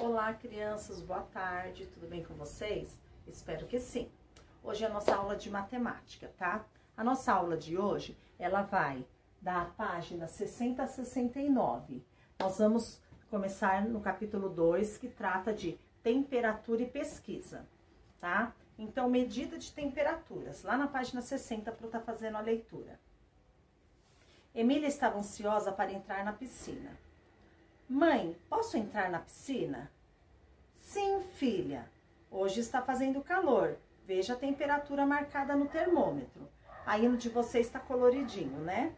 Olá, crianças, boa tarde, tudo bem com vocês? Espero que sim. Hoje é a nossa aula de matemática, tá? A nossa aula de hoje, ela vai da página 60 a 69. Nós vamos começar no capítulo 2, que trata de temperatura e pesquisa, tá? Então, medida de temperaturas, lá na página 60, para eu estar fazendo a leitura. Emília estava ansiosa para entrar na piscina. Mãe, posso entrar na piscina? Sim, filha. Hoje está fazendo calor. Veja a temperatura marcada no termômetro. Aí no de você está coloridinho, né?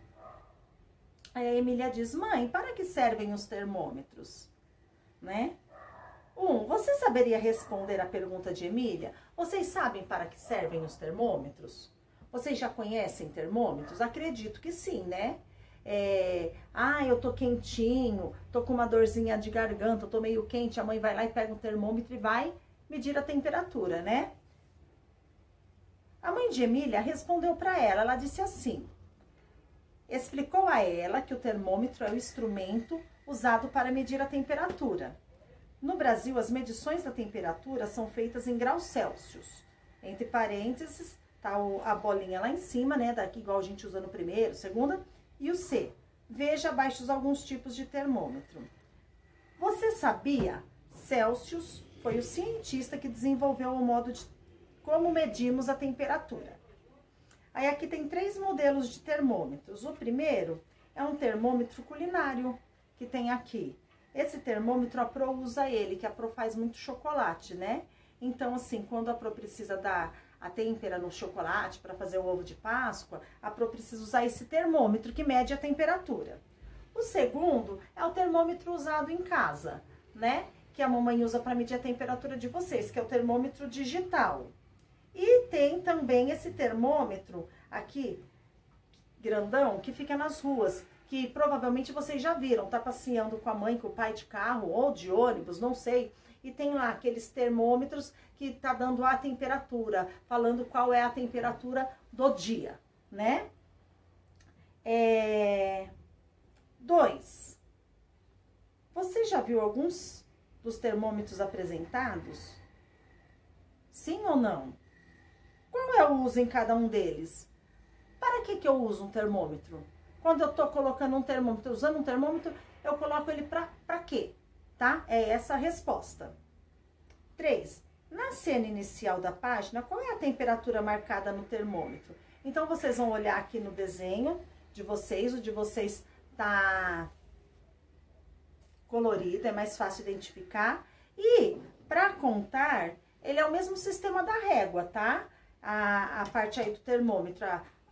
Aí a Emília diz, mãe, para que servem os termômetros? Né? Você saberia responder a pergunta de Emília? Vocês sabem para que servem os termômetros? Vocês já conhecem termômetros? Acredito que sim, né? Eu tô quentinho, tô com uma dorzinha de garganta, tô meio quente, a mãe vai lá e pega um termômetro e vai medir a temperatura, né? A mãe de Emília respondeu para ela disse assim, explicou a ela que o termômetro é o instrumento usado para medir a temperatura. No Brasil, as medições da temperatura são feitas em graus Celsius. Entre parênteses, tá a bolinha lá em cima, né, daqui igual a gente usa no primeiro, segunda, e o C. Veja abaixo alguns tipos de termômetro. Você sabia? Celsius foi o cientista que desenvolveu o modo de como medimos a temperatura. Aí aqui tem 3 modelos de termômetros. O primeiro é um termômetro culinário, que tem aqui. Esse termômetro, a Pro usa ele, que a Pro faz muito chocolate, né? Então, assim, quando a Pro precisa dar a têmpera no chocolate para fazer o ovo de Páscoa, a Pro precisa usar esse termômetro que mede a temperatura. O segundo é o termômetro usado em casa, né? Que a mamãe usa para medir a temperatura de vocês, que é o termômetro digital. E tem também esse termômetro aqui, grandão, que fica nas ruas, que provavelmente vocês já viram, tá passeando com a mãe, com o pai de carro ou de ônibus, não sei. E tem lá aqueles termômetros que tá dando a temperatura, falando qual é a temperatura do dia, né? 2. Você já viu alguns dos termômetros apresentados? Sim ou não? Qual é o uso em cada um deles? Para que eu uso um termômetro? Quando eu tô colocando um termômetro, usando um termômetro, eu coloco ele pra quê? Tá? É essa a resposta. 3. Na cena inicial da página, qual é a temperatura marcada no termômetro? Então, vocês vão olhar aqui no desenho de vocês, o de vocês tá colorido, é mais fácil identificar. E, para contar, ele é o mesmo sistema da régua, tá? A parte aí do termômetro,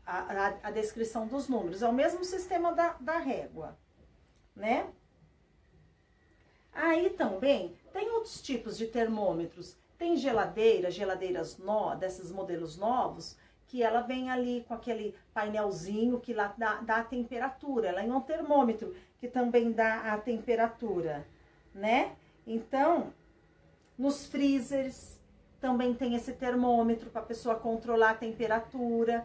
a descrição dos números, é o mesmo sistema da régua, né? Aí também tem outros tipos de termômetros. Tem geladeiras desses modelos novos, que ela vem ali com aquele painelzinho que lá dá a temperatura. Ela é um termômetro que também dá a temperatura, né? Então, nos freezers também tem esse termômetro para a pessoa controlar a temperatura.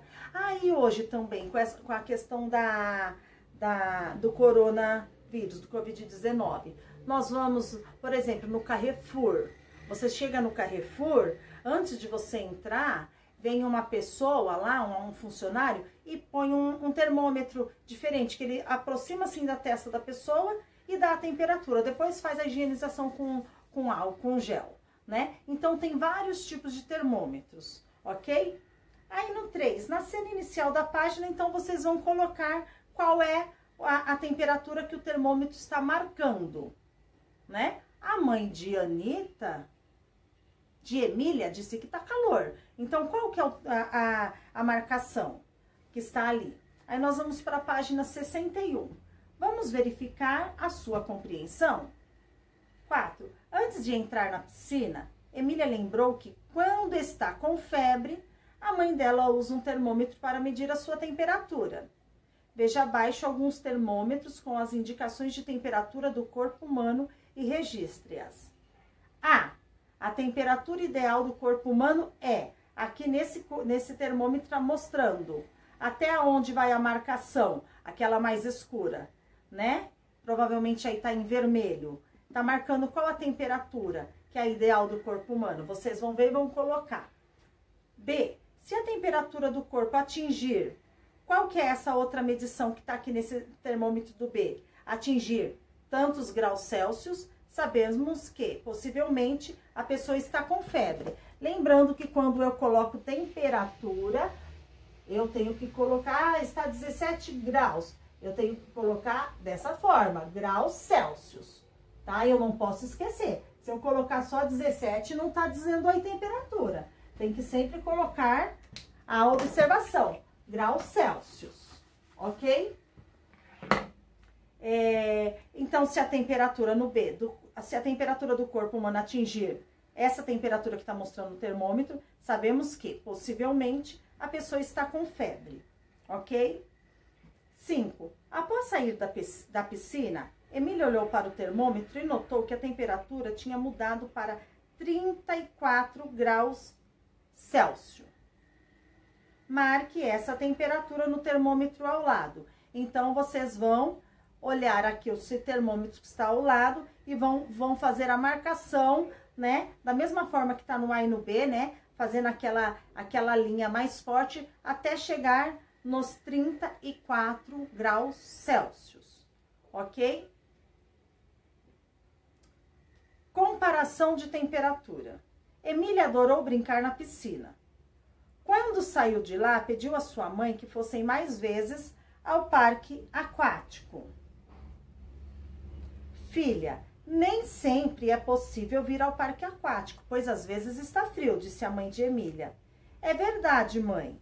E hoje também, com a questão do coronavírus, do Covid-19. Nós vamos, por exemplo, no Carrefour. Você chega no Carrefour, antes de você entrar, vem uma pessoa lá, um funcionário, e põe um termômetro diferente, que ele aproxima assim da testa da pessoa e dá a temperatura. Depois faz a higienização com álcool, com gel, né? Então, tem vários tipos de termômetros, ok? Aí no 3, na cena inicial da página, então, vocês vão colocar qual é a temperatura que o termômetro está marcando, né? A mãe de Emília, disse que tá calor. Então, qual que é a marcação que está ali? Aí, nós vamos para a página 61. Vamos verificar a sua compreensão? 4. Antes de entrar na piscina, Emília lembrou que quando está com febre, a mãe dela usa um termômetro para medir a sua temperatura. Veja abaixo alguns termômetros com as indicações de temperatura do corpo humano e registre-as. A temperatura ideal do corpo humano é, aqui nesse termômetro está mostrando, até onde vai a marcação, aquela mais escura, né? Provavelmente aí tá em vermelho. tá marcando qual a temperatura que é a ideal do corpo humano. Vocês vão ver e vão colocar. B, se a temperatura do corpo atingir, qual que é essa outra medição que tá aqui nesse termômetro do B? Atingir tantos graus Celsius, sabemos que possivelmente a pessoa está com febre. Lembrando que quando eu coloco temperatura, eu tenho que colocar, está 17 graus. Eu tenho que colocar dessa forma, graus Celsius, tá? Eu não posso esquecer. Se eu colocar só 17, não tá dizendo aí temperatura. Tem que sempre colocar a observação, graus Celsius, ok? Então, se a temperatura no B, se a temperatura do corpo humano atingir essa temperatura que está mostrando o termômetro, sabemos que, possivelmente, a pessoa está com febre, ok? 5. Após sair da piscina, Emília olhou para o termômetro e notou que a temperatura tinha mudado para 34 graus Celsius. Marque essa temperatura no termômetro ao lado. Então, vocês vão olhar aqui o termômetro que está ao lado e vão fazer a marcação, né? Da mesma forma que está no A e no B, né? Fazendo aquela linha mais forte até chegar nos 34 graus Celsius, ok? Comparação de temperatura. Emília adorou brincar na piscina. Quando saiu de lá, pediu à sua mãe que fossem mais vezes ao parque aquático. Filha, nem sempre é possível vir ao parque aquático, pois às vezes está frio, disse a mãe de Emília. É verdade, mãe.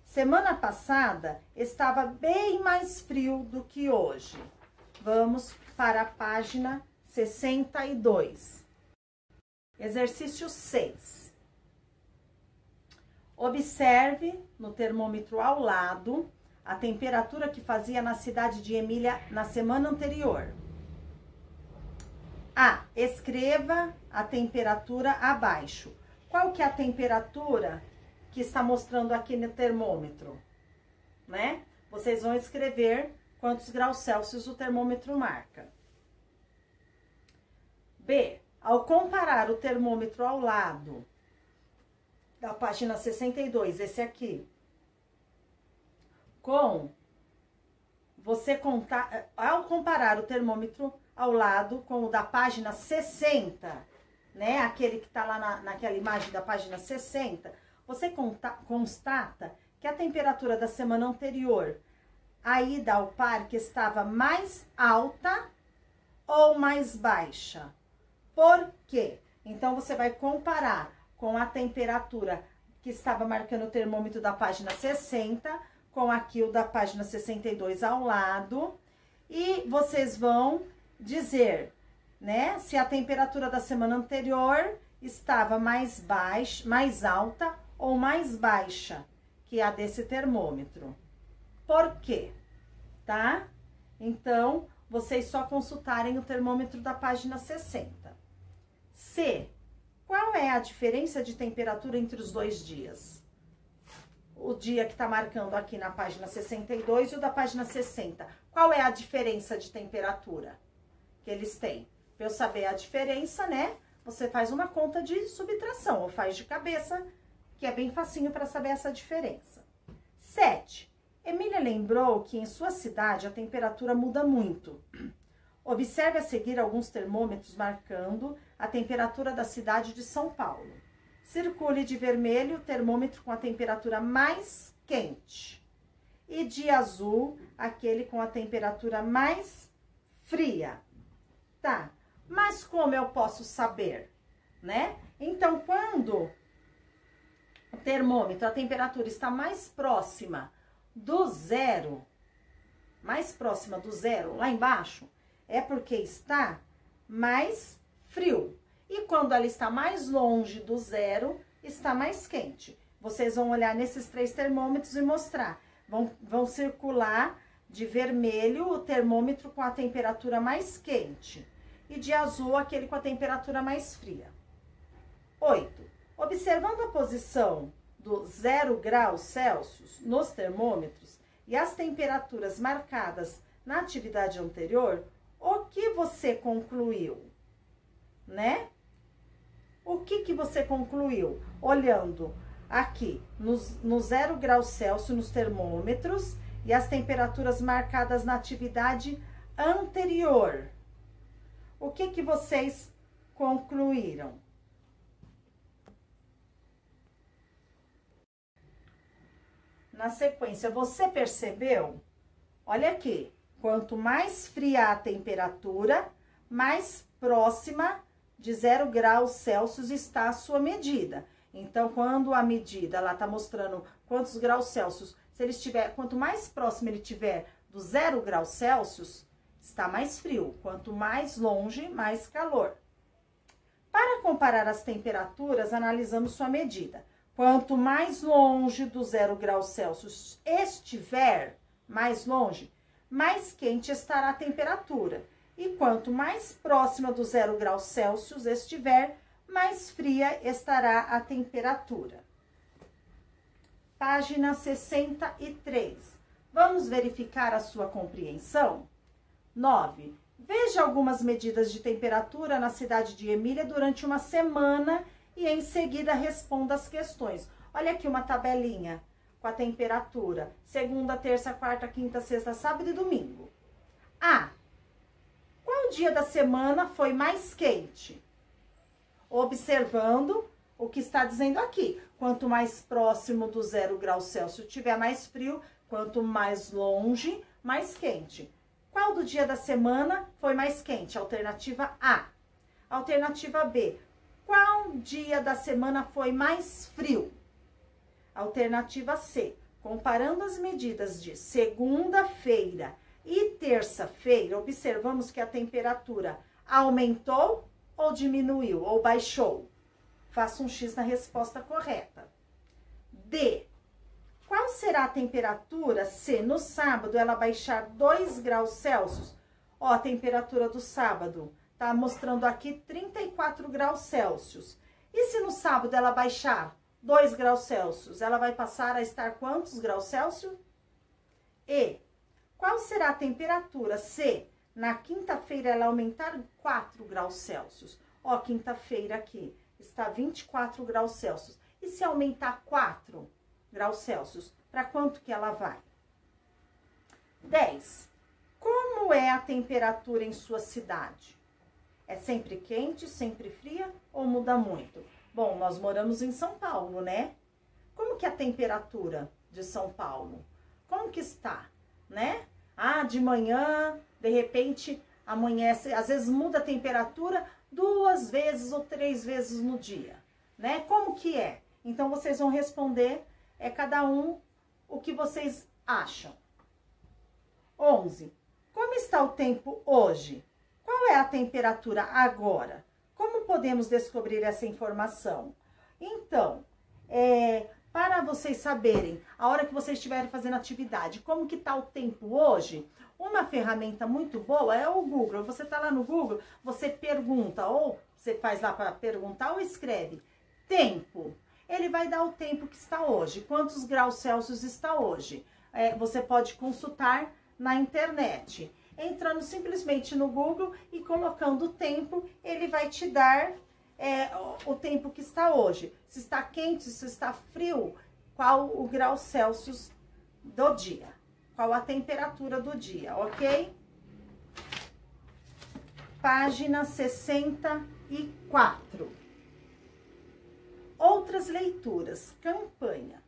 Semana passada estava bem mais frio do que hoje. Vamos para a página 62. Exercício 6. Observe no termômetro ao lado a temperatura que fazia na cidade de Emília na semana anterior. A. Escreva a temperatura abaixo. Qual que é a temperatura que está mostrando aqui no termômetro? Né? Vocês vão escrever quantos graus Celsius o termômetro marca. B. Ao comparar o termômetro ao lado da página 62, esse aqui, ao comparar o termômetro ao lado com o da página 60, né? Aquele que tá lá naquela imagem da página 60, você constata que a temperatura da semana anterior, a ida ao parque, estava mais alta ou mais baixa? Por quê? Então, você vai comparar com a temperatura que estava marcando o termômetro da página 60, com aqui o da página 62 ao lado, e vocês vão dizer, né, se a temperatura da semana anterior estava mais baixa, mais alta ou mais baixa que a desse termômetro. Por quê? Tá? Então, vocês só consultarem o termômetro da página 60. C. Qual é a diferença de temperatura entre os dois dias? O dia que está marcando aqui na página 62 e o da página 60. Qual é a diferença de temperatura que eles têm? Para eu saber a diferença, né? Você faz uma conta de subtração ou faz de cabeça, que é bem facinho para saber essa diferença. 7. Emília lembrou que em sua cidade a temperatura muda muito. Observe a seguir alguns termômetros marcando a temperatura da cidade de São Paulo. Circule de vermelho o termômetro com a temperatura mais quente e de azul aquele com a temperatura mais fria. Tá, mas como eu posso saber, né? Então, quando o termômetro, a temperatura está mais próxima do zero, lá embaixo, é porque está mais frio. E quando ela está mais longe do zero, está mais quente. Vocês vão olhar nesses 3 termômetros e mostrar. Vão circular de vermelho o termômetro com a temperatura mais quente. E de azul aquele com a temperatura mais fria. 8. Observando a posição do 0 graus Celsius nos termômetros e as temperaturas marcadas na atividade anterior, o que você concluiu, né? O que você concluiu? Olhando aqui no 0 graus Celsius nos termômetros e as temperaturas marcadas na atividade anterior. O que vocês concluíram? Na sequência, você percebeu? Olha aqui, quanto mais fria a temperatura, mais próxima de 0 graus Celsius está a sua medida. Então, quando a medida, ela tá mostrando quantos graus Celsius, se ele estiver, quanto mais próximo ele tiver do 0 graus Celsius, está mais frio. Quanto mais longe, mais calor. Para comparar as temperaturas, analisamos sua medida. Quanto mais longe do 0 graus Celsius estiver, mais longe, mais quente estará a temperatura. E quanto mais próxima do 0 graus Celsius estiver, mais fria estará a temperatura. Página 63. Vamos verificar a sua compreensão? 9. Veja algumas medidas de temperatura na cidade de Emília durante uma semana e em seguida responda as questões. Olha aqui uma tabelinha com a temperatura. Segunda, terça, quarta, quinta, sexta, sábado e domingo. A. Qual dia da semana foi mais quente? Observando o que está dizendo aqui. Quanto mais próximo do 0 graus Celsius tiver, mais frio. Quanto mais longe, mais quente. Qual do dia da semana foi mais quente? Alternativa A. Alternativa B. Qual dia da semana foi mais frio? Alternativa C. Comparando as medidas de segunda-feira e terça-feira, observamos que a temperatura aumentou ou diminuiu, ou baixou? Faça um X na resposta correta. D. Qual será a temperatura se no sábado ela baixar 2 graus Celsius? Ó, a temperatura do sábado tá mostrando aqui 34 graus Celsius. E se no sábado ela baixar 2 graus Celsius, ela vai passar a estar quantos graus Celsius? E. Qual será a temperatura se na quinta-feira ela aumentar 4 graus Celsius? Ó, quinta-feira aqui está 24 graus Celsius. E se aumentar 4 graus Celsius, para quanto que ela vai? 10. Como é a temperatura em sua cidade? É sempre quente, sempre fria ou muda muito? Bom, nós moramos em São Paulo, né? Como que é a temperatura de São Paulo? Como que está, né? Ah, de manhã, de repente, amanhece, às vezes muda a temperatura 2 vezes ou 3 vezes no dia, né? Como que é? Então, vocês vão responder, cada um, o que vocês acham. 11. Como está o tempo hoje? Qual é a temperatura agora? Como podemos descobrir essa informação? Então, para vocês saberem, a hora que vocês estiverem fazendo atividade, como que tá o tempo hoje, uma ferramenta muito boa é o Google. Você tá lá no Google, você pergunta, ou você faz lá para perguntar, ou escreve tempo. Ele vai dar o tempo que está hoje, quantos graus Celsius está hoje. Você pode consultar na internet. Entrando simplesmente no Google e colocando o tempo, ele vai te dar o tempo que está hoje. Se está quente, se está frio, qual o grau Celsius do dia. Qual a temperatura do dia, ok? Página 64. Outras leituras. Campanha.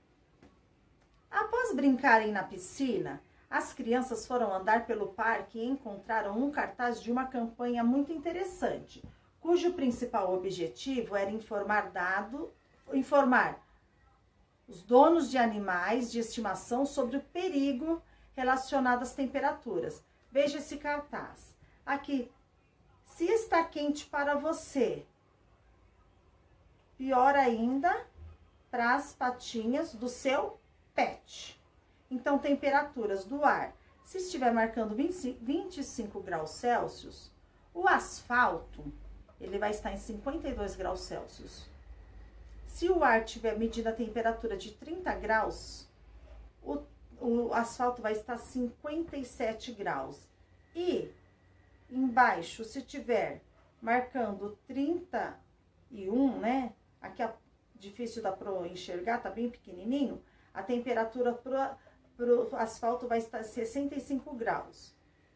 Após brincarem na piscina, as crianças foram andar pelo parque e encontraram um cartaz de uma campanha muito interessante, cujo principal objetivo era informar os donos de animais de estimação sobre o perigo relacionado às temperaturas. Veja esse cartaz. Aqui, se está quente para você, pior ainda, para as patinhas do seu pet. Então, temperaturas do ar. Se estiver marcando 25 graus Celsius, o asfalto, ele vai estar em 52 graus Celsius. Se o ar tiver medido a temperatura de 30 graus, o asfalto vai estar 57 graus. E embaixo, se tiver marcando 31, né? Aqui é difícil dá pra enxergar, tá bem pequenininho. A temperatura pro asfalto vai estar 65 graus.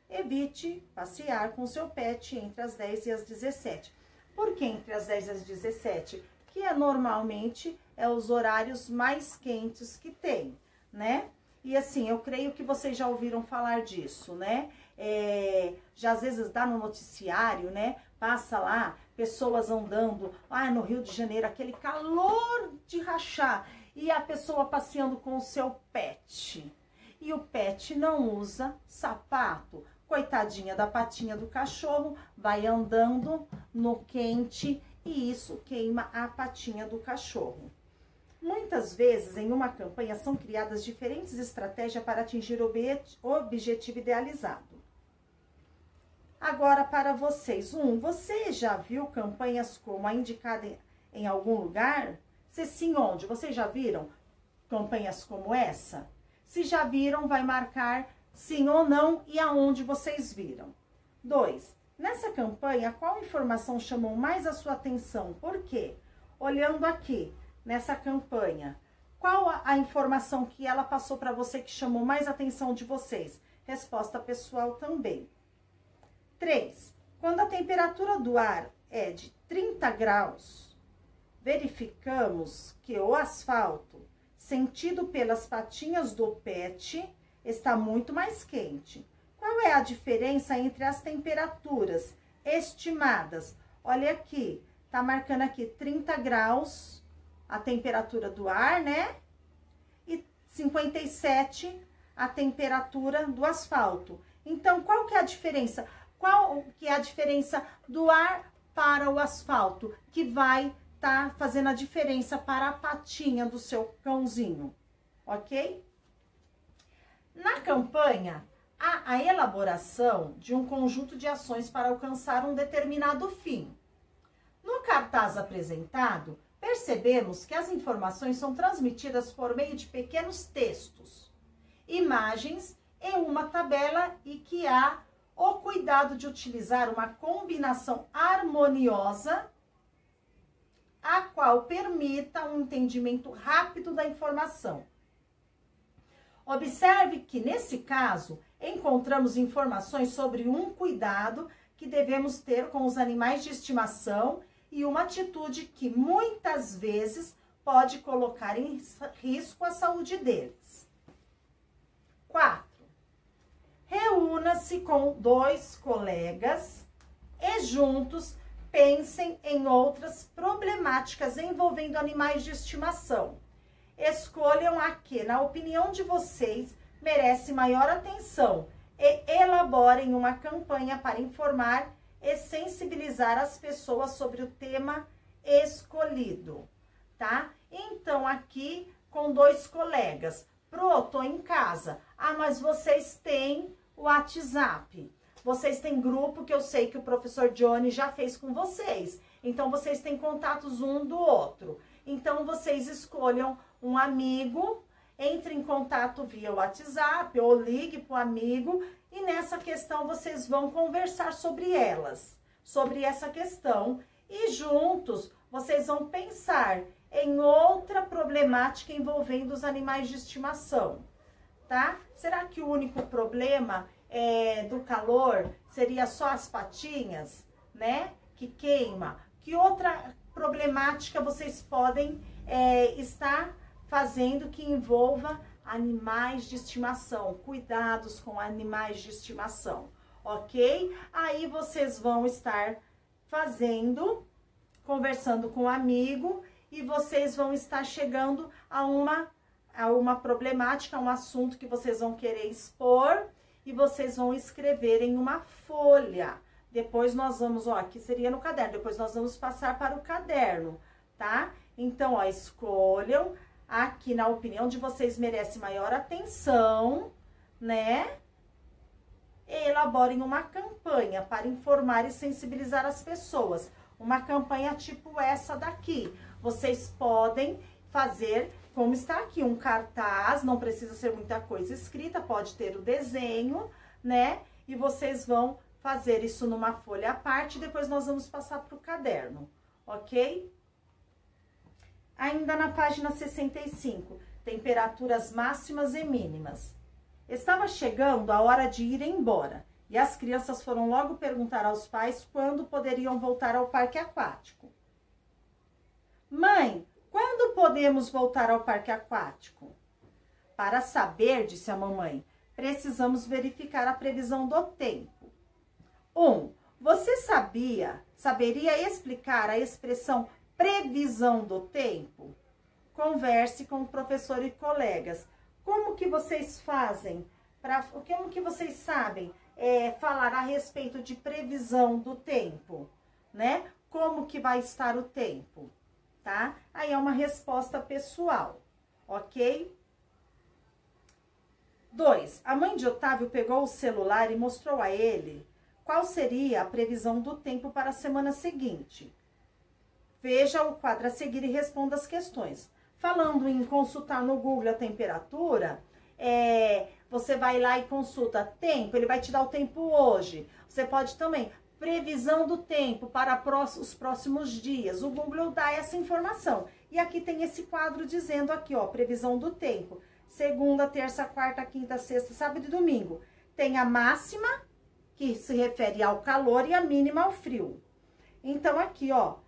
Evite passear com seu pet entre as 10 e as 17. Por que entre as 10 e as 17? Que normalmente os horários mais quentes que tem, né? E assim, eu creio que vocês já ouviram falar disso, né? Já às vezes dá no noticiário, né? Passa lá, pessoas andando, no Rio de Janeiro, aquele calor de rachar, e a pessoa passeando com o seu pet. E o pet não usa sapato. Coitadinha da patinha do cachorro, vai andando no quente e isso queima a patinha do cachorro. Muitas vezes, em uma campanha, são criadas diferentes estratégias para atingir o objetivo idealizado. Agora, para vocês, você já viu campanhas como a indicada em algum lugar? Se sim, onde? Vocês já viram campanhas como essa? Se já viram, vai marcar sim ou não e aonde vocês viram. 2. Nessa campanha, qual informação chamou mais a sua atenção? Por quê? Olhando aqui, nessa campanha, qual a informação que ela passou para você que chamou mais a atenção de vocês? Resposta pessoal também. 3. Quando a temperatura do ar é de 30 graus, verificamos que o asfalto, sentido pelas patinhas do pet, está muito mais quente. Qual é a diferença entre as temperaturas estimadas? Olha aqui, tá marcando aqui 30 graus a temperatura do ar, né? E 57 a temperatura do asfalto. Então, qual que é a diferença? Qual que é a diferença do ar para o asfalto? Que vai estar fazendo a diferença para a patinha do seu cãozinho, ok? Na campanha, há a elaboração de um conjunto de ações para alcançar um determinado fim. No cartaz apresentado, percebemos que as informações são transmitidas por meio de pequenos textos, imagens e uma tabela e que há o cuidado de utilizar uma combinação harmoniosa, a qual permita um entendimento rápido da informação. Observe que, nesse caso, encontramos informações sobre um cuidado que devemos ter com os animais de estimação e uma atitude que, muitas vezes, pode colocar em risco a saúde deles. 4. Reúna-se com 2 colegas e juntos pensem em outras problemáticas envolvendo animais de estimação. Escolham a que, na opinião de vocês, merece maior atenção e elaborem uma campanha para informar e sensibilizar as pessoas sobre o tema escolhido, tá? Então, aqui com 2 colegas. Tô em casa. Mas vocês têm o WhatsApp. Vocês têm grupo que eu sei que o professor Johnny já fez com vocês. Então, vocês têm contatos um do outro. Então, vocês escolham um amigo, entre em contato via WhatsApp ou ligue para o amigo e nessa questão vocês vão conversar sobre essa questão e juntos vocês vão pensar em outra problemática envolvendo os animais de estimação, tá? Será que o único problema do calor seria só as patinhas, né? Que queima? Que outra problemática vocês podem estar fazendo que envolva animais de estimação, cuidados com animais de estimação, ok? Aí vocês vão estar conversando com um amigo e vocês vão estar chegando a uma problemática, a um assunto que vocês vão querer expor e vocês vão escrever em uma folha. Depois nós vamos, aqui seria no caderno, depois nós vamos passar para o caderno, tá? Então, escolham aqui, na opinião de vocês, merece maior atenção, né? E elaborem uma campanha para informar e sensibilizar as pessoas. Uma campanha tipo essa daqui. Vocês podem fazer, como está aqui, um cartaz, não precisa ser muita coisa escrita, pode ter o desenho, né? E vocês vão fazer isso numa folha à parte, depois nós vamos passar para o caderno, ok? Ainda na página 65, temperaturas máximas e mínimas. Estava chegando a hora de ir embora e as crianças foram logo perguntar aos pais quando poderiam voltar ao parque aquático. Mãe, quando podemos voltar ao parque aquático? Para saber, disse a mamãe, precisamos verificar a previsão do tempo. 1. Você saberia explicar a expressão previsão do tempo? Converse com o professor e colegas. Como que vocês fazem? Como que vocês sabem falar a respeito de previsão do tempo? Né? Como que vai estar o tempo? Tá? Aí é uma resposta pessoal, ok? 2. A mãe de Otávio pegou o celular e mostrou a ele qual seria a previsão do tempo para a semana seguinte. Veja o quadro a seguir e responda as questões. Falando em consultar no Google a temperatura, você vai lá e consulta tempo, ele vai te dar o tempo hoje. Você pode também, previsão do tempo para os próximos dias. O Google dá essa informação. E aqui tem esse quadro dizendo aqui, ó, previsão do tempo. Segunda, terça, quarta, quinta, sexta, sábado e domingo. Tem a máxima, que se refere ao calor, e a mínima ao frio. Então, aqui, ó,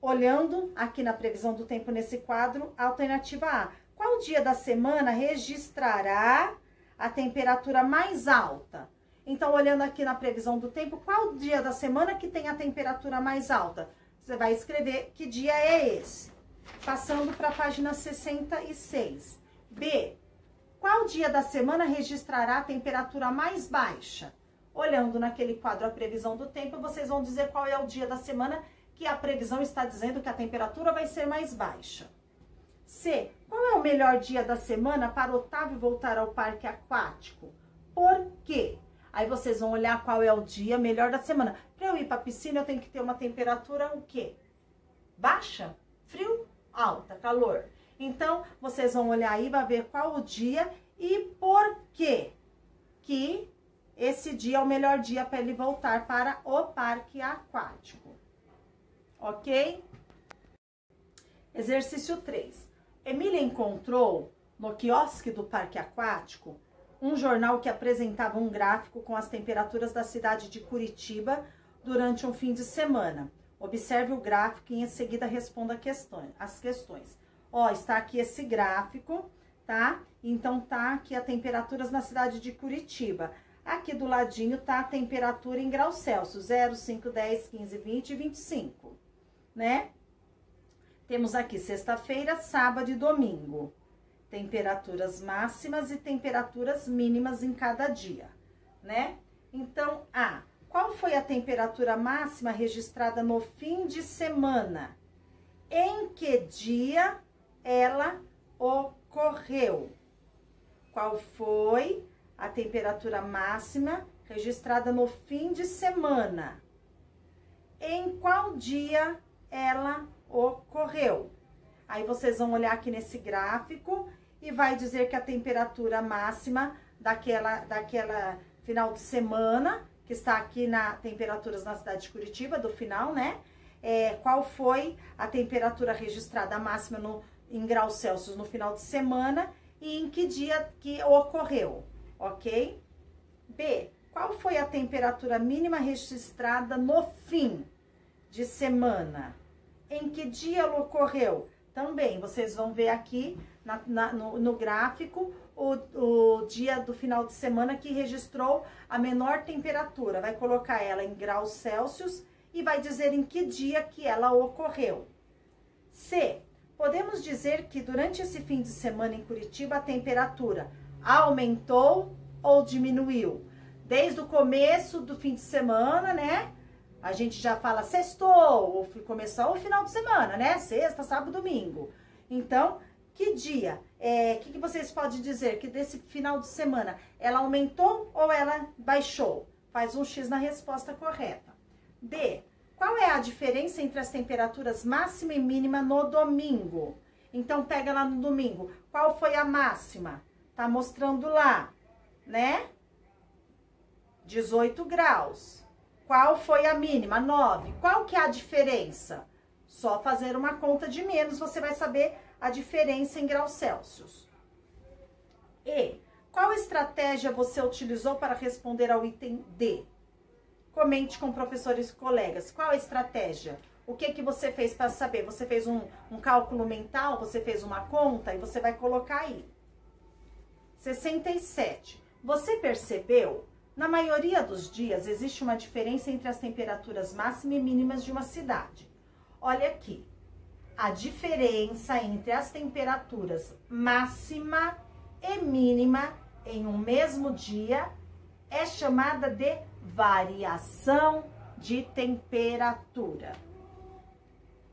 olhando aqui na previsão do tempo nesse quadro, alternativa A. Qual dia da semana registrará a temperatura mais alta? Então, olhando aqui na previsão do tempo, qual dia da semana que tem a temperatura mais alta? Você vai escrever que dia é esse. Passando para a página 66. B. Qual dia da semana registrará a temperatura mais baixa? Olhando naquele quadro a previsão do tempo, vocês vão dizer qual é o dia da semana que a previsão está dizendo que a temperatura vai ser mais baixa. C. Qual é o melhor dia da semana para Otávio voltar ao parque aquático? Por quê? Aí vocês vão olhar qual é o dia melhor da semana. Para eu ir para a piscina, eu tenho que ter uma temperatura o quê? Baixa? Frio? Alta? Calor? Então, vocês vão olhar aí, vai ver qual o dia e por quê que esse dia é o melhor dia para ele voltar para o parque aquático. Ok? Exercício 3. Emília encontrou no quiosque do parque aquático um jornal que apresentava um gráfico com as temperaturas da cidade de Curitiba durante um fim de semana. Observe o gráfico e em seguida responda as questões. Ó, está aqui esse gráfico, tá? Então, tá aqui as temperaturas na cidade de Curitiba. Aqui do ladinho tá a temperatura em graus Celsius, 0, 5, 10, 15, 20 e 25, né? Temos aqui sexta-feira, sábado e domingo. Temperaturas máximas e temperaturas mínimas em cada dia, né? Então, qual foi a temperatura máxima registrada no fim de semana? Em que dia ela ocorreu? Qual foi a temperatura máxima registrada no fim de semana? Em qual dia ela ocorreu? Aí vocês vão olhar aqui nesse gráfico e vai dizer que a temperatura máxima daquela final de semana, que está aqui na temperaturas na cidade de Curitiba, do final, né? Qual foi a temperatura registrada máxima em graus Celsius no final de semana e em que dia que ocorreu, ok? B. Qual foi a temperatura mínima registrada no fim de semana? Em que dia ela ocorreu? Também, vocês vão ver aqui no gráfico o dia do final de semana que registrou a menor temperatura. Vai colocar ela em graus Celsius e vai dizer em que dia que ela ocorreu. C. Podemos dizer que durante esse fim de semana em Curitiba a temperatura aumentou ou diminuiu? Desde o começo do fim de semana, né? A gente já fala sextou, começou o final de semana, né? Sexta, sábado, domingo. Então, que dia? Que vocês podem dizer que desse final de semana ela aumentou ou ela baixou? Faz um X na resposta correta. D. Qual é a diferença entre as temperaturas máxima e mínima no domingo? Então, pega lá no domingo. Qual foi a máxima? Tá mostrando lá, né? 18 graus. Qual foi a mínima? 9. Qual que é a diferença? Só fazer uma conta de menos, você vai saber a diferença em graus Celsius. E qual estratégia você utilizou para responder ao item D? Comente com professores e colegas. Qual a estratégia? O que você fez para saber? Você fez um cálculo mental? Você fez uma conta? E você vai colocar aí. 67. Você percebeu? Na maioria dos dias, existe uma diferença entre as temperaturas máximas e mínimas de uma cidade. Olha aqui. A diferença entre as temperaturas máxima e mínima em um mesmo dia é chamada de variação de temperatura.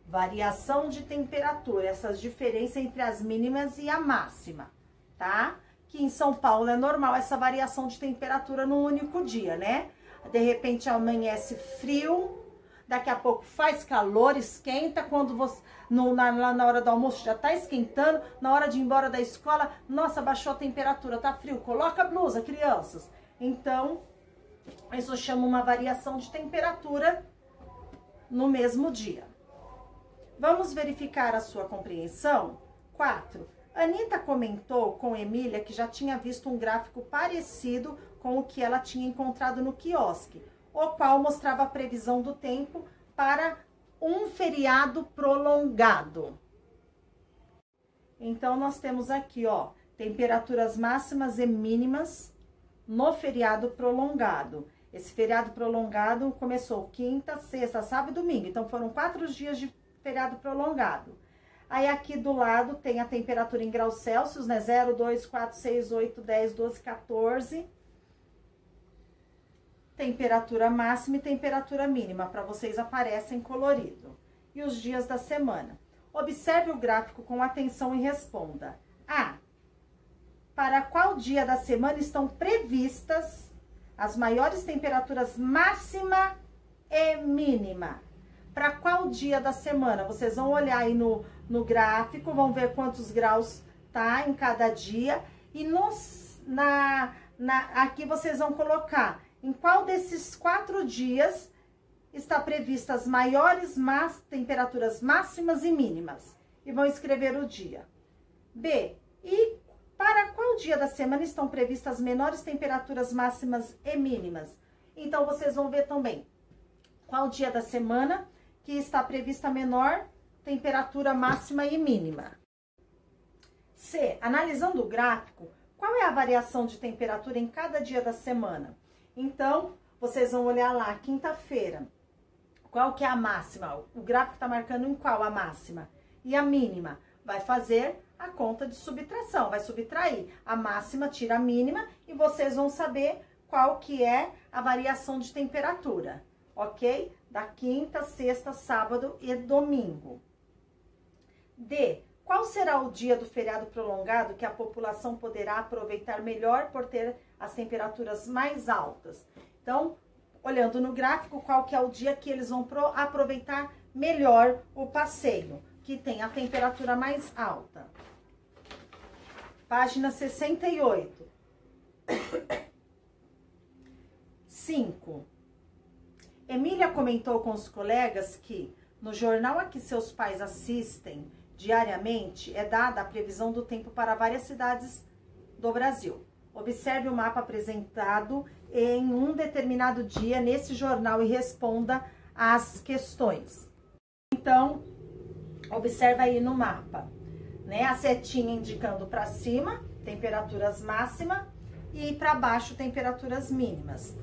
Variação de temperatura, essas diferenças entre as mínimas e a máxima, tá? Que em São Paulo é normal essa variação de temperatura num único dia, né? De repente amanhece frio, daqui a pouco faz calor, esquenta, quando você, na hora do almoço já tá esquentando, na hora de ir embora da escola, nossa, baixou a temperatura, tá frio, coloca a blusa, crianças. Então, isso chama uma variação de temperatura no mesmo dia. Vamos verificar a sua compreensão? 4. Anitta comentou com Emília que já tinha visto um gráfico parecido com o que ela tinha encontrado no quiosque, o qual mostrava a previsão do tempo para um feriado prolongado. Então, nós temos aqui, ó, temperaturas máximas e mínimas no feriado prolongado. Esse feriado prolongado começou quinta, sexta, sábado e domingo. Então, foram 4 dias de feriado prolongado. Aí, aqui do lado, tem a temperatura em graus Celsius, né? 0, 2, 4, 6, 8, 10, 12, 14. Temperatura máxima e temperatura mínima, para vocês aparecem colorido. E os dias da semana. Observe o gráfico com atenção e responda. A. Para qual dia da semana estão previstas as maiores temperaturas máxima e mínima? Para qual dia da semana? Vocês vão olhar aí no gráfico, vão ver quantos graus tá em cada dia. E aqui vocês vão colocar em qual desses 4 dias está prevista as maiores temperaturas máximas e mínimas. E vão escrever o dia. B. E para qual dia da semana estão previstas as menores temperaturas máximas e mínimas? Então, vocês vão ver também qual dia da semana que está prevista a menor temperatura máxima e mínima. C. Analisando o gráfico, qual é a variação de temperatura em cada dia da semana? Então, vocês vão olhar lá, quinta-feira, qual que é a máxima? O gráfico está marcando em qual a máxima? E a mínima? Vai fazer a conta de subtração, vai subtrair a máxima, tira a mínima, e vocês vão saber qual que é a variação de temperatura, ok? Da quinta, sexta, sábado e domingo. D. Qual será o dia do feriado prolongado que a população poderá aproveitar melhor por ter as temperaturas mais altas? Então, olhando no gráfico, qual que é o dia que eles vão aproveitar melhor o passeio, que tem a temperatura mais alta. Página 68. 5. Emília comentou com os colegas que no jornal a que seus pais assistem diariamente é dada a previsão do tempo para várias cidades do Brasil. Observe o mapa apresentado em um determinado dia nesse jornal e responda as questões. Então, observa aí no mapa, né? A setinha indicando para cima, temperaturas máximas, e para baixo, temperaturas mínimas.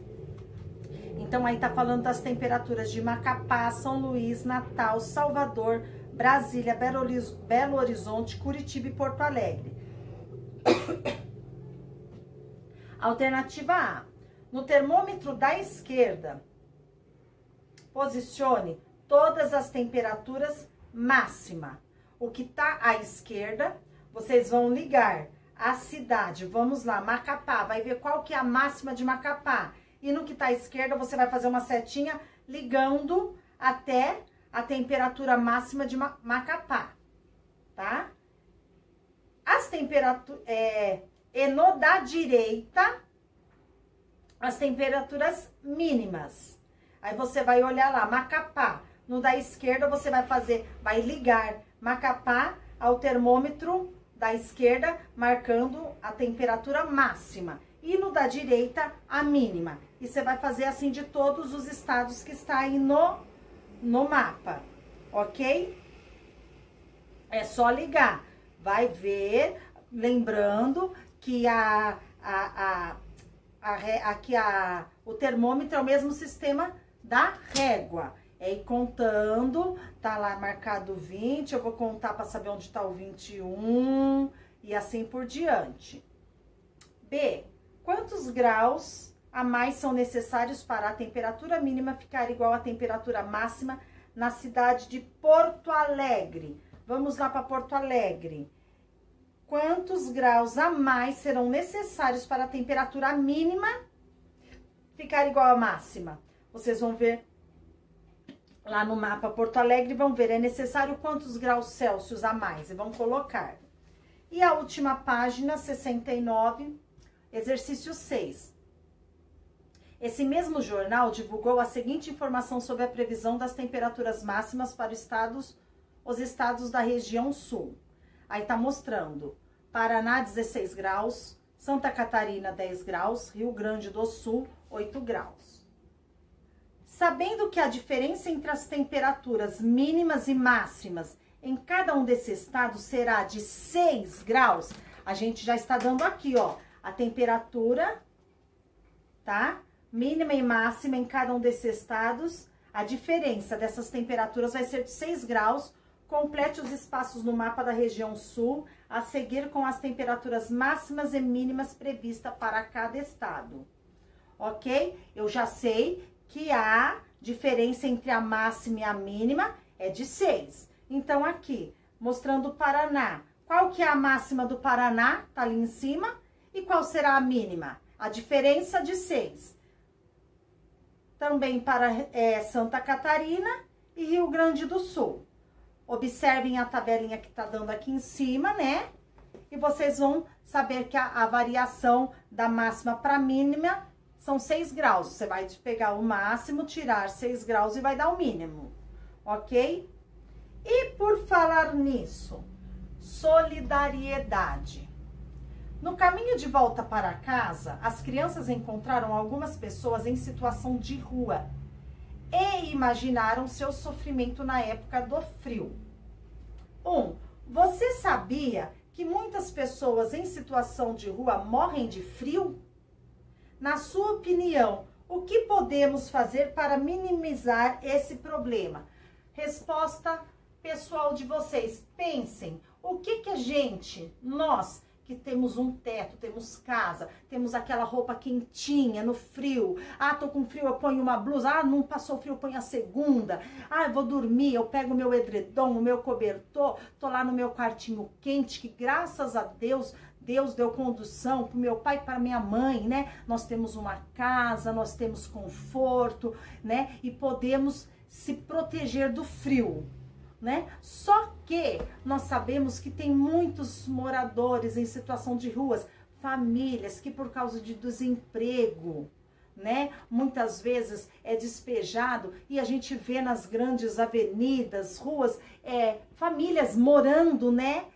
Então, aí tá falando das temperaturas de Macapá, São Luís, Natal, Salvador, Brasília, Belo Horizonte, Curitiba e Porto Alegre. Alternativa A. No termômetro da esquerda, posicione todas as temperaturas máxima. O que tá à esquerda, vocês vão ligar a cidade. Vamos lá, Macapá, vai ver qual que é a máxima de Macapá. E no que tá à esquerda, você vai fazer uma setinha ligando até a temperatura máxima de Macapá, tá? As temperaturas... E no da direita, as temperaturas mínimas. Aí você vai olhar lá, Macapá. No da esquerda você vai ligar Macapá ao termômetro da esquerda, marcando a temperatura máxima. E no da direita, a mínima. E você vai fazer assim de todos os estados que está aí no mapa, ok? É só ligar. Vai ver, lembrando que o termômetro é o mesmo sistema da régua. É ir contando, tá lá marcado 20, eu vou contar para saber onde tá o 21 e assim por diante. B. Quantos graus a mais são necessários para a temperatura mínima ficar igual à temperatura máxima na cidade de Porto Alegre? Vamos lá para Porto Alegre. Quantos graus a mais serão necessários para a temperatura mínima ficar igual à máxima? Vocês vão ver lá no mapa Porto Alegre, vão ver, é necessário quantos graus Celsius a mais, e vão colocar. E a última página, 69, exercício 6. Esse mesmo jornal divulgou a seguinte informação sobre a previsão das temperaturas máximas para os estados da região sul. Aí tá mostrando, Paraná 16 graus, Santa Catarina 10 graus, Rio Grande do Sul 8 graus. Sabendo que a diferença entre as temperaturas mínimas e máximas em cada um desses estados será de 6 graus, a gente já está dando aqui, ó, a temperatura, tá? Mínima e máxima em cada um desses estados, a diferença dessas temperaturas vai ser de 6 graus. Complete os espaços no mapa da região sul, a seguir com as temperaturas máximas e mínimas previstas para cada estado. Ok? Eu já sei que a diferença entre a máxima e a mínima é de 6. Então, aqui, mostrando o Paraná. Qual que é a máxima do Paraná? Tá ali em cima. E qual será a mínima? A diferença de 6. Também para Santa Catarina e Rio Grande do Sul. Observem a tabelinha que tá dando aqui em cima, né? E vocês vão saber que a variação da máxima para a mínima são 6 graus. Você vai pegar o máximo, tirar 6 graus e vai dar o mínimo, ok? E por falar nisso, solidariedade. No caminho de volta para casa, as crianças encontraram algumas pessoas em situação de rua e imaginaram seu sofrimento na época do frio. 1. Você sabia que muitas pessoas em situação de rua morrem de frio? Na sua opinião, o que podemos fazer para minimizar esse problema? Resposta pessoal de vocês. Pensem, o que a gente, nós que temos um teto, temos casa, temos aquela roupa quentinha no frio. Ah, tô com frio, eu ponho uma blusa. Ah, não passou frio, eu ponho a segunda. Ah, eu vou dormir, eu pego o meu edredom, o meu cobertor, tô lá no meu quartinho quente, que graças a Deus, Deus deu condução para o meu pai e para minha mãe, né? Nós temos uma casa, nós temos conforto, né? E podemos se proteger do frio, né? Só que nós sabemos que tem muitos moradores em situação de ruas, famílias que por causa de desemprego, né? Muitas vezes é despejado e a gente vê nas grandes avenidas, ruas, famílias morando, né?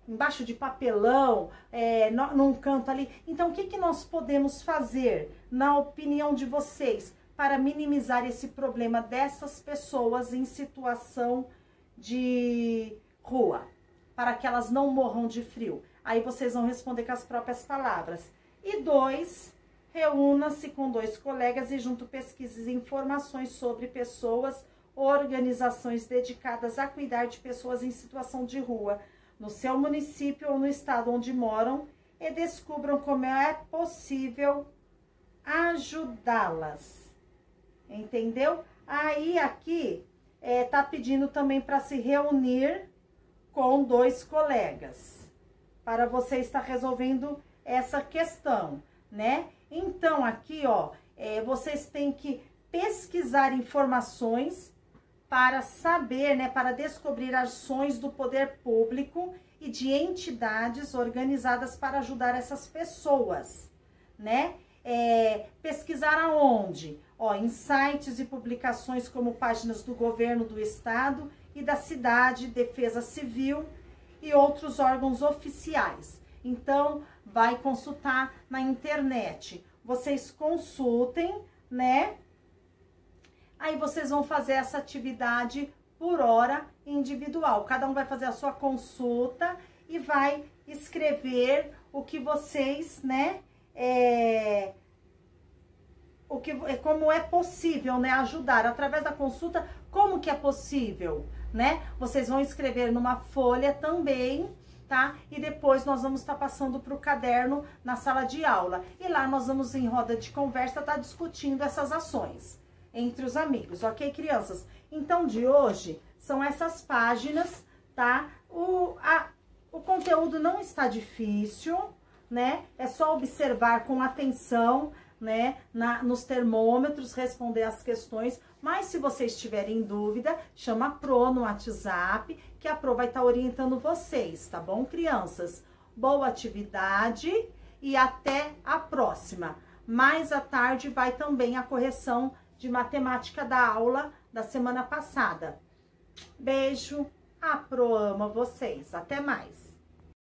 Embaixo de papelão, num canto ali. Então, o que nós podemos fazer, na opinião de vocês, para minimizar esse problema dessas pessoas em situação de rua? Para que elas não morram de frio. Aí vocês vão responder com as próprias palavras. E 2, reúna-se com 2 colegas e junto pesquise informações sobre pessoas, organizações dedicadas a cuidar de pessoas em situação de rua, no seu município ou no estado onde moram, e descubram como é possível ajudá-las. Entendeu? Aí aqui tá pedindo também para se reunir com 2 colegas, para você estar resolvendo essa questão, né? Então aqui, ó, vocês têm que pesquisar informações para saber, né, para descobrir ações do poder público e de entidades organizadas para ajudar essas pessoas, né? pesquisar aonde? Ó, em sites e publicações como páginas do governo do estado e da cidade, Defesa Civil e outros órgãos oficiais. Então, vai consultar na internet. Vocês consultem, né? Aí vocês vão fazer essa atividade por hora individual. Cada um vai fazer a sua consulta e vai escrever o que vocês, né, como é possível, né, ajudar através da consulta, como que é possível, né? Vocês vão escrever numa folha também, tá? E depois nós vamos estar passando para o caderno na sala de aula. E lá nós vamos, em roda de conversa, estar discutindo essas ações entre os amigos, ok, crianças? Então, de hoje, são essas páginas, tá? O conteúdo não está difícil, né? É só observar com atenção, né? Nos termômetros, responder as questões. Mas se vocês tiverem dúvida, chama a Pro no WhatsApp, que a Pro vai estar orientando vocês, tá bom, crianças? Boa atividade e até a próxima. Mais à tarde vai também a correção de matemática da aula da semana passada. Beijo, a Pro ama vocês. Até mais.